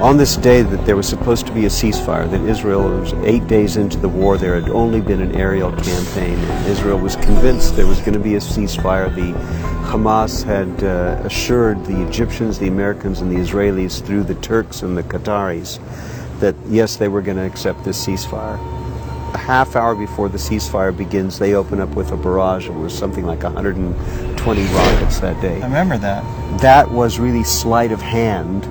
On this day that there was supposed to be a ceasefire, that Israel was 8 days into the war, there had only been an aerial campaign, and Israel was convinced there was going to be a ceasefire. The Hamas had assured the Egyptians, the Americans, and the Israelis through the Turks and the Qataris that yes, they were going to accept this ceasefire. A half hour before the ceasefire begins, they open up with a barrage. It was something like 120 rockets that day. I remember that. That was really sleight of hand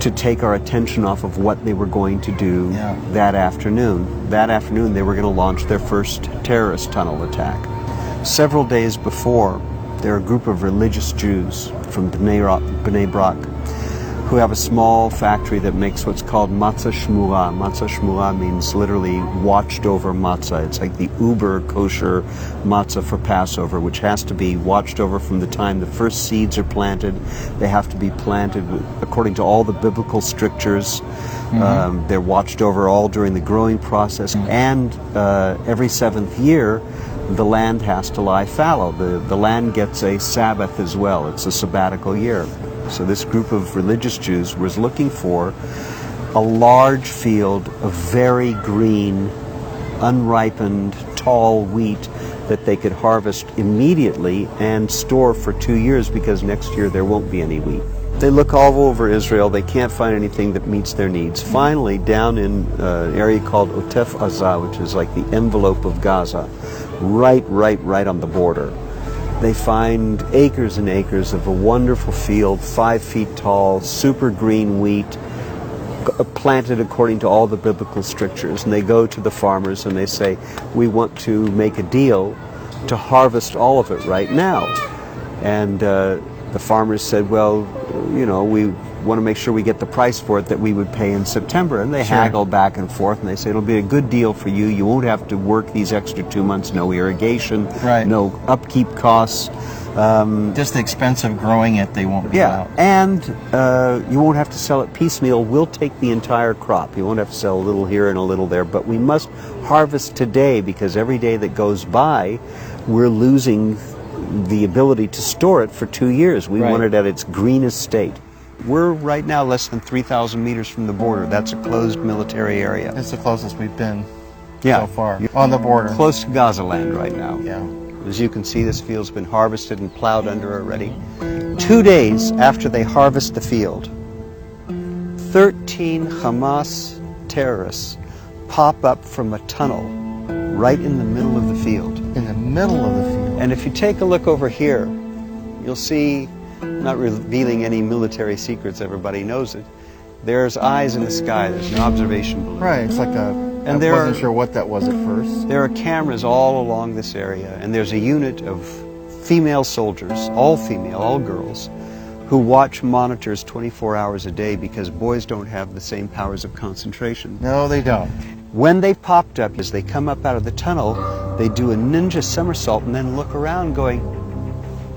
to take our attention off of what they were going to do that afternoon. That afternoon, they were going to launch their first terrorist tunnel attack. Several days before, there are a group of religious Jews from Bnei Brak who have a small factory that makes what's called matzah shmura. Matzah shmura means literally watched over matzah. It's like the uber kosher matzah for Passover, which has to be watched over from the time the first seeds are planted. They have to be planted according to all the biblical strictures. They're watched over all during the growing process, and every seventh year the land has to lie fallow. The land gets a Sabbath as well. It's a sabbatical year. So this group of religious Jews was looking for a large field of very green, unripened, tall wheat that they could harvest immediately and store for 2 years, because next year there won't be any wheat. They look all over Israel. They can't find anything that meets their needs. Finally, down in an area called Otef Azah, which is like the envelope of Gaza, right on the border, they find acres and acres of a wonderful field, 5 feet tall, super green wheat, planted according to all the biblical strictures. And they go to the farmers and they say, we want to make a deal to harvest all of it right now. And the farmers said, well, you know, we want to make sure we get the price for it that we would pay in September. And they haggle back and forth, and they say, it'll be a good deal for you. You won't have to work these extra 2 months, no irrigation, no upkeep costs. Just the expense of growing it, they won't be out. And you won't have to sell it piecemeal. We'll take the entire crop. You won't have to sell a little here and a little there, but we must harvest today, because every day that goes by, we're losing the ability to store it for 2 years. We want it at its greenest state. We're right now less than 3,000 meters from the border. That's a closed military area. It's the closest we've been so far, on the border. Close to Gaza land right now. Yeah. As you can see, this field's been harvested and plowed under already. 2 days after they harvest the field, 13 Hamas terrorists pop up from a tunnel right in the middle of the field. In the middle of the field. And if you take a look over here, you'll see, not revealing any military secrets, everybody knows it, there's eyes in the sky, there's an observation balloon. Right, it's like a, I wasn't sure what that was at first. There are cameras all along this area, and there's a unit of female soldiers, all female, all girls, who watch monitors 24 hours a day, because boys don't have the same powers of concentration. No, they don't. When they popped up, as they come up out of the tunnel, they do a ninja somersault and then look around going,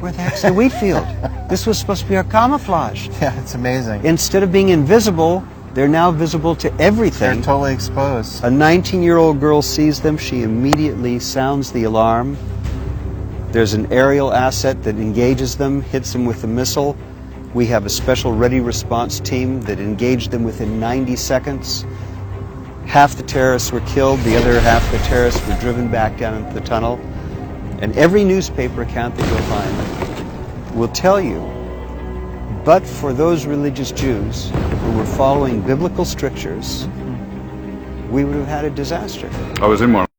where the heck's the wheat field? This was supposed to be our camouflage. Yeah, it's amazing. Instead of being invisible, they're now visible to everything. They're totally exposed. A 19-year-old girl sees them. She immediately sounds the alarm. There's an aerial asset that engages them, hits them with a missile. We have a special ready response team that engaged them within 90 seconds. Half the terrorists were killed, the other half the terrorists were driven back down into the tunnel. And every newspaper account that you'll find will tell you, but for those religious Jews who were following biblical strictures, we would have had a disaster. I was in one.